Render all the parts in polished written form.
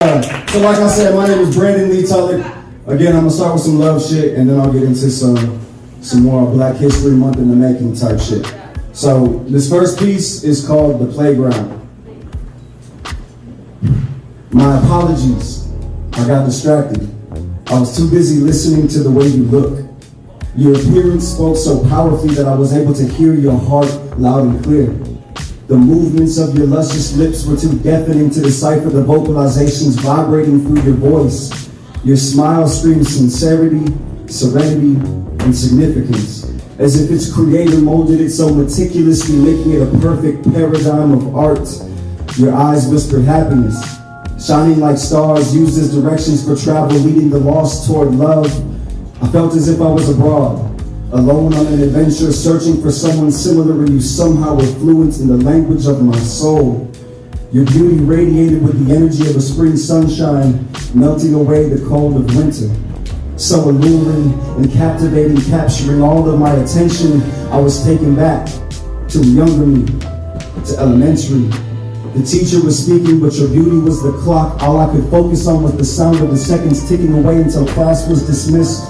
So like I said, my name is Brandon Lee Tullock. Again, I'm gonna start with some love shit, and then I'll get into some more Black History Month in the making type shit. So this first piece is called The Playground. My apologies, I got distracted. I was too busy listening to the way you look. Your appearance spoke so powerfully that I was able to hear your heart loud and clear. The movements of your luscious lips were too deafening to decipher the vocalizations vibrating through your voice. Your smile screamed sincerity, serenity, and significance, as if its creator molded it so meticulously, making it a perfect paradigm of art. Your eyes whispered happiness, shining like stars used as directions for travel, leading the lost toward love. I felt as if I was abroad, alone on an adventure, searching for someone similar, and you somehow were fluent in the language of my soul. Your beauty radiated with the energy of a spring sunshine, melting away the cold of winter. So alluring and captivating, capturing all of my attention, I was taken back to younger me, to elementary. The teacher was speaking, but your beauty was the clock. All I could focus on was the sound of the seconds ticking away until class was dismissed.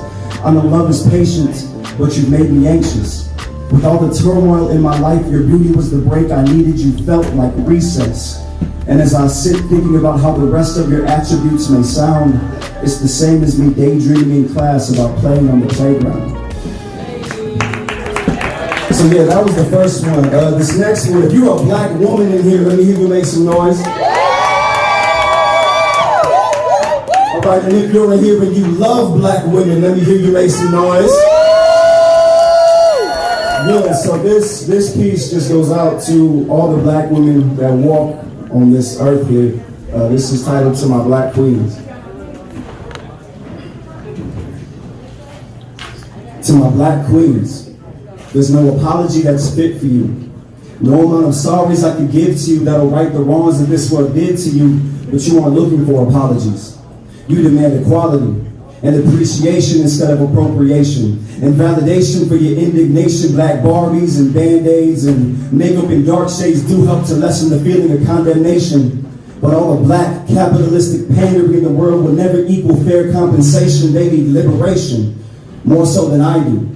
I know love is patient, but you made me anxious. With all the turmoil in my life, your beauty was the break I needed. You felt like recess. And as I sit thinking about how the rest of your attributes may sound, it's the same as me daydreaming in class about playing on the playground. So yeah, that was the first one. This next one, if you're a black woman in here, let me hear you make some noise. All right, and if you're in here and you love black women, let me hear you make some noise. Yeah, so this piece just goes out to all the black women that walk on this earth here. This is titled To My Black Queens. To my black queens, there's no apology that's fit for you. No amount of sorries I could give to you that'll right the wrongs that this world did to you, but you aren't looking for apologies. You demand equality and appreciation instead of appropriation, and validation for your indignation. Black Barbies and Band-Aids and makeup in dark shades do help to lessen the feeling of condemnation. But all the black capitalistic pandering in the world will never equal fair compensation. They need liberation, more so than I do.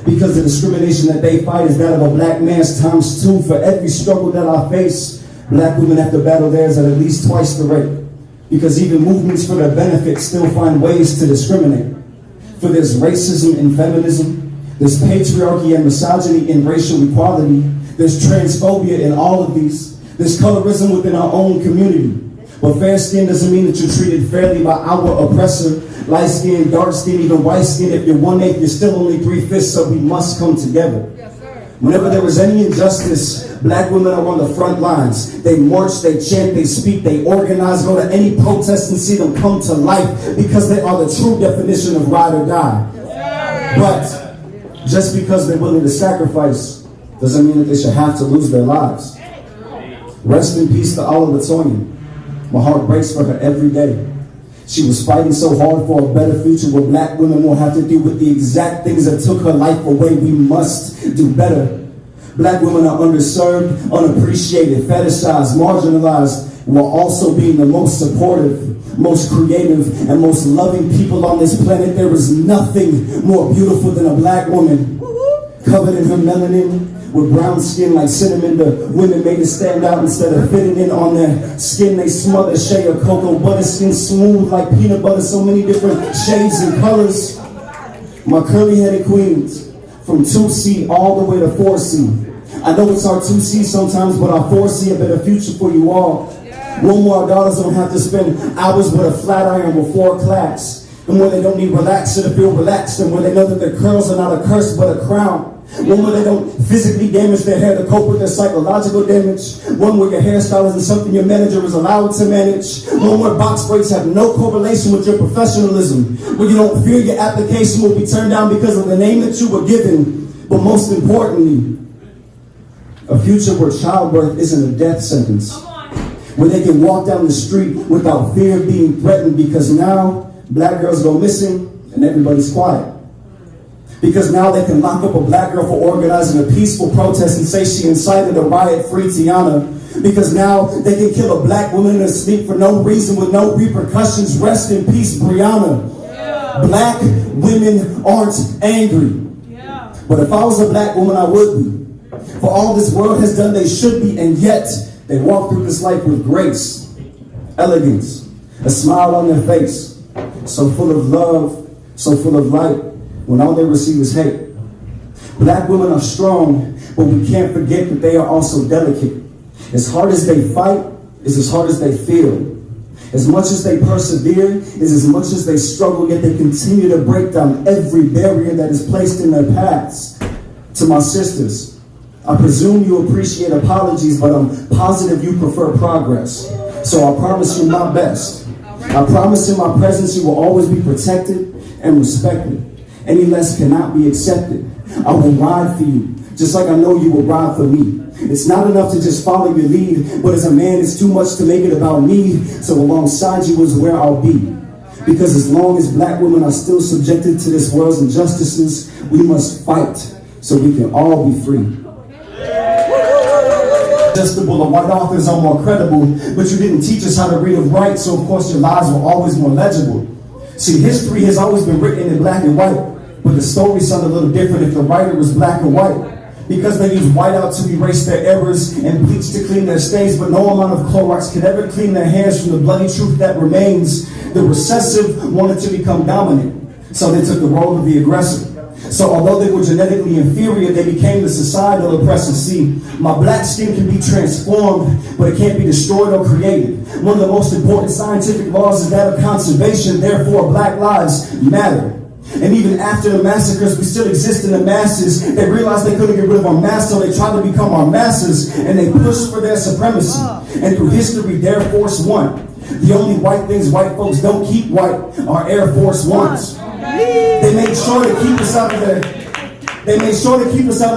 Because the discrimination that they fight is that of a black man's times two. For every struggle that I face, black women have to battle theirs at least twice the rate. Because even movements for their benefit still find ways to discriminate. For there's racism in feminism, there's patriarchy and misogyny in racial equality, there's transphobia in all of these, there's colorism within our own community. But fair skin doesn't mean that you're treated fairly by our oppressor. Light skin, dark skin, even white skin, if you're 1/8, you're still only 3/5, so we must come together. Whenever there is any injustice, black women are on the front lines. They march, they chant, they speak, they organize, go to any protest and see them come to life, because they are the true definition of ride or die. But just because they're willing to sacrifice doesn't mean that they should have to lose their lives. Rest in peace to Oliver Toyin. My heart breaks for her every day. She was fighting so hard for a better future where black women won't have to deal with the exact things that took her life away. We must do better. Black women are underserved, unappreciated, fetishized, marginalized, while also being the most supportive, most creative, and most loving people on this planet. There is nothing more beautiful than a black woman, covered in her melanin, with brown skin like cinnamon. The women made it stand out instead of fitting in on their skin. They smother shea of cocoa butter, skin smooth like peanut butter, so many different shades and colors. My curly-headed queens, from 2C all the way to 4C. I know it's our 2C sometimes, but our 4C a better future for you all. One more, our daughters don't have to spend hours with a flat iron before class. And where they don't need relaxer to feel relaxed, and where they know that their curls are not a curse but a crown. One where they don't physically damage their hair to cope with their psychological damage. One where your hairstyle isn't something your manager is allowed to manage. One where box braids have no correlation with your professionalism. Where you don't fear your application will be turned down because of the name that you were given. But most importantly, a future where childbirth isn't a death sentence. Where they can walk down the street without fear of being threatened, because now black girls go missing and everybody's quiet. Because now they can lock up a black girl for organizing a peaceful protest and say she incited a riot. Free Tiana. Because now they can kill a black woman in her sleep for no reason with no repercussions. Rest in peace, Brianna. Yeah. Black women aren't angry. Yeah. But if I was a black woman, I would be. For all this world has done, they should be, and yet they walk through this life with grace, elegance, a smile on their face, so full of love, so full of light, when all they receive is hate. Black women are strong, but we can't forget that they are also delicate. As hard as they fight is as hard as they feel. As much as they persevere is as much as they struggle, yet they continue to break down every barrier that is placed in their paths. To my sisters, I presume you appreciate apologies, but I'm positive you prefer progress. So I promise you my best. I promise in my presence you will always be protected and respected. Any less cannot be accepted. I will ride for you, just like I know you will ride for me. It's not enough to just follow your lead, but as a man, it's too much to make it about me. So alongside you is where I'll be. Because as long as black women are still subjected to this world's injustices, we must fight so we can all be free. Adjustable or white authors are more credible, but you didn't teach us how to read and write, so of course your lies were always more legible. See, history has always been written in black and white, but the story sounded a little different if the writer was black and white. Because they use whiteout to erase their errors and bleach to clean their stains, but no amount of Clorox could ever clean their hands from the bloody truth that remains. The recessive wanted to become dominant, so they took the role of the aggressor. So although they were genetically inferior, they became the societal oppressor. See, my black skin can be transformed, but it can't be destroyed or created. One of the most important scientific laws is that of conservation, therefore black lives matter. And even after the massacres, we still exist in the masses. They realized they couldn't get rid of our mass, so they tried to become our masters, and they pushed for their supremacy. And through history, their force won. The only white things white folks don't keep white are Air Force Ones. They made sure to keep us out of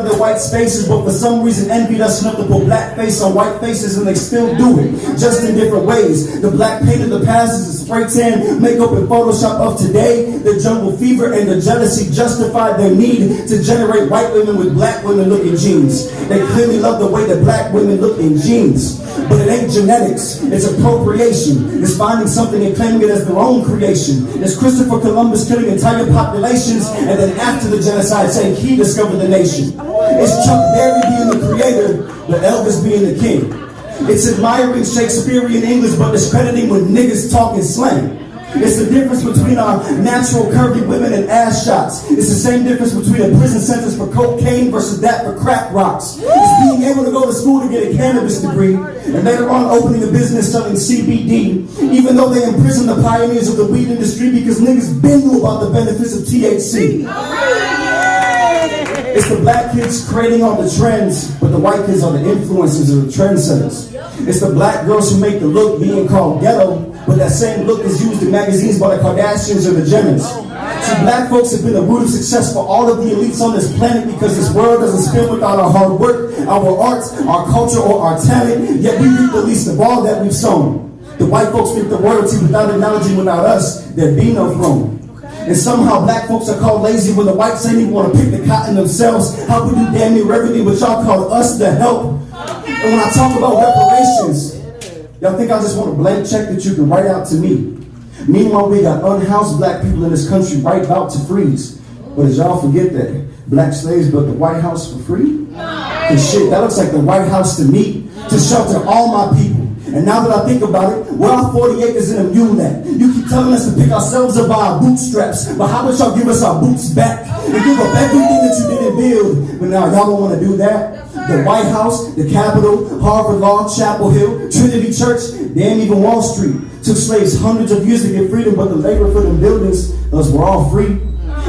their white spaces, but for some reason envied us enough to put black face on white faces, and they still do it, just in different ways. The black paint of the past is the spray tan makeup and Photoshop of today. The jungle fever and the jealousy justified their need to generate white women with black women looking jeans. They clearly love the way that black women look in jeans. But it ain't genetics, it's appropriation. It's finding something and claiming it as their own creation. It's Christopher Columbus killing entire populations, and then after the genocide saying he discovered the nation. It's Chuck Berry being the creator, but Elvis being the king. It's admiring Shakespearean English, but discrediting when niggas talking slang. It's the difference between our natural curvy women and ass shots. It's the same difference between a prison sentence for cocaine versus that for crack rocks. It's being able to go to school to get a cannabis degree and later on opening a business selling CBD, even though they imprison the pioneers of the weed industry because niggas been knew about the benefits of THC. It's the black kids creating all the trends, but the white kids are the influencers or the trendsetters. It's the black girls who make the look being called ghetto, but that same look is used in magazines by the Kardashians or the Jenners. See, black folks have been the root of success for all of the elites on this planet because this world doesn't spin without our hard work, our arts, our culture, or our talent, yet we reap the least of all that we've sown. The white folks reap the royalty without acknowledging without us, there'd be no throne. And somehow black folks are called lazy when the whites ain't even want to pick the cotton themselves. How could you damn near revenue, but y'all call us the help? And when I talk about reparations, y'all think I just want a blank check that you can write out to me. Meanwhile, we got unhoused black people in this country right about to freeze. But as y'all forget that black slaves built the White House for free? And shit, that looks like the White House to me, to shelter all my people. And now that I think about it, where are 40 acres in a mule at? You keep telling us to pick ourselves up by our bootstraps, but how about y'all give us our boots back and give up everything that you didn't build? But now y'all don't want to do that. The White House, the Capitol, Harvard Law, Chapel Hill, Trinity Church, damn even Wall Street. Took slaves hundreds of years to get freedom, but the labor for them buildings, those were all free.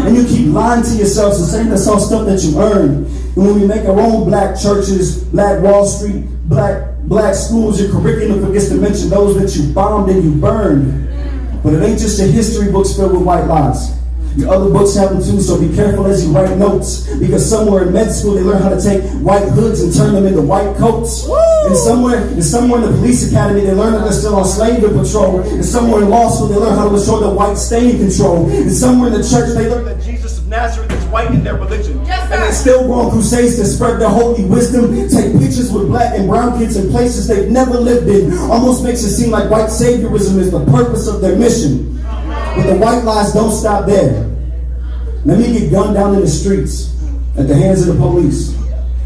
And you keep lying to yourselves and saying that's all stuff that you earned. And when we make our own black churches, black Wall Street, black schools, your curriculum forgets to mention those that you bombed and you burned. But it ain't just your history books filled with white lies. Your other books have them too, so be careful as you write notes. Because somewhere in med school, they learn how to take white hoods and turn them into white coats. And somewhere in the police academy, they learn that they're still on slave patrol. And somewhere in law school, they learn how to show the white stain control. And somewhere in the church, they learn that Jesus of Nazareth is white in their religion. Yes, and they still go on crusades to spread their holy wisdom, take pictures with black and brown kids in places they've never lived in. Almost makes it seem like white saviorism is the purpose of their mission. But the white lies don't stop there. Let me get gunned down in the streets at the hands of the police.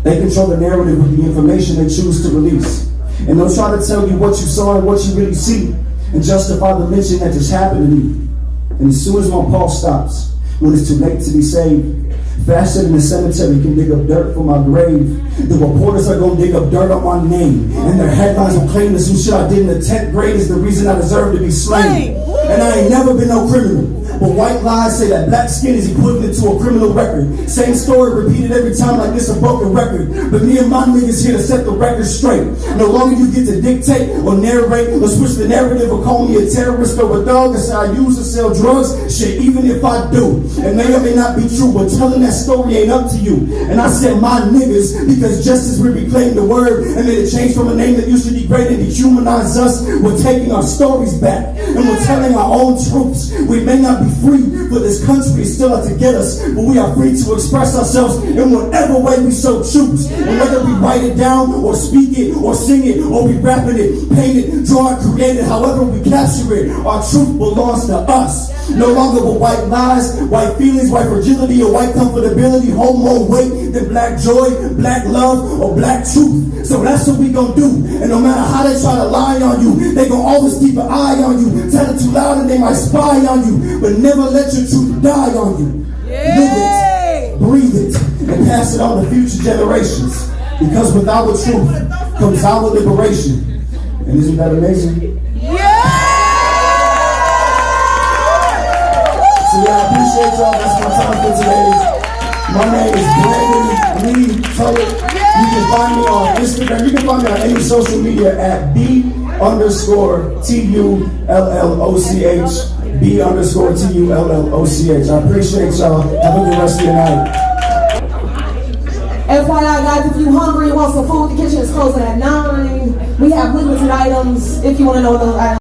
They control the narrative with the information they choose to release. And they'll try to tell you what you saw and what you really see and justify the lynching that just happened to me. And as soon as my pulse stops, when it's too late to be saved, faster than the cemetery can dig up dirt for my grave, the reporters are going to dig up dirt on my name. And their headlines will claim that some shit I did in the 10th grade is the reason I deserve to be slain. And I ain't never been no criminal. But white lies say that black skin is equivalent to a criminal record. Same story repeated every time like this a broken record. But me and my niggas here to set the record straight. No longer you get to dictate or narrate or switch the narrative or call me a terrorist or a dog or say I use or sell drugs. Shit, even if I do. It may or may not be true, but telling that story ain't up to you. And I said my niggas because just as we reclaimed the word and made a change from a name that used to degrade and dehumanize us, we're taking our stories back and we're telling our own truths. We may not be free, but this country is still out to get us. But we are free to express ourselves in whatever way we so choose. And whether we write it down or speak it or sing it or we rapping it, paint it, draw it, create it, however we capture it, our truth belongs to us. No longer will white lies, white feelings, white fragility, or white comfortability hold more weight than black joy, black love, or black truth. So that's what we gonna do. And no matter how they try to lie on you, they gonna always keep an eye on you. Tell it too loud and they might spy on you. But never let your truth die on you. Live it, breathe it, and pass it on to future generations. Because with our truth comes our liberation. And isn't that amazing? So yeah, I appreciate y'all. That's my time for today. My name is Brandon Lee Tullett. You can find me on Instagram. You can find me on any social media at B_TULLOCH. B_TULLOCH. I appreciate y'all. Have a good rest of your night. FYI, guys, if you're hungry and want some food, the kitchen is closing at 9. We have limited items if you want to know those items.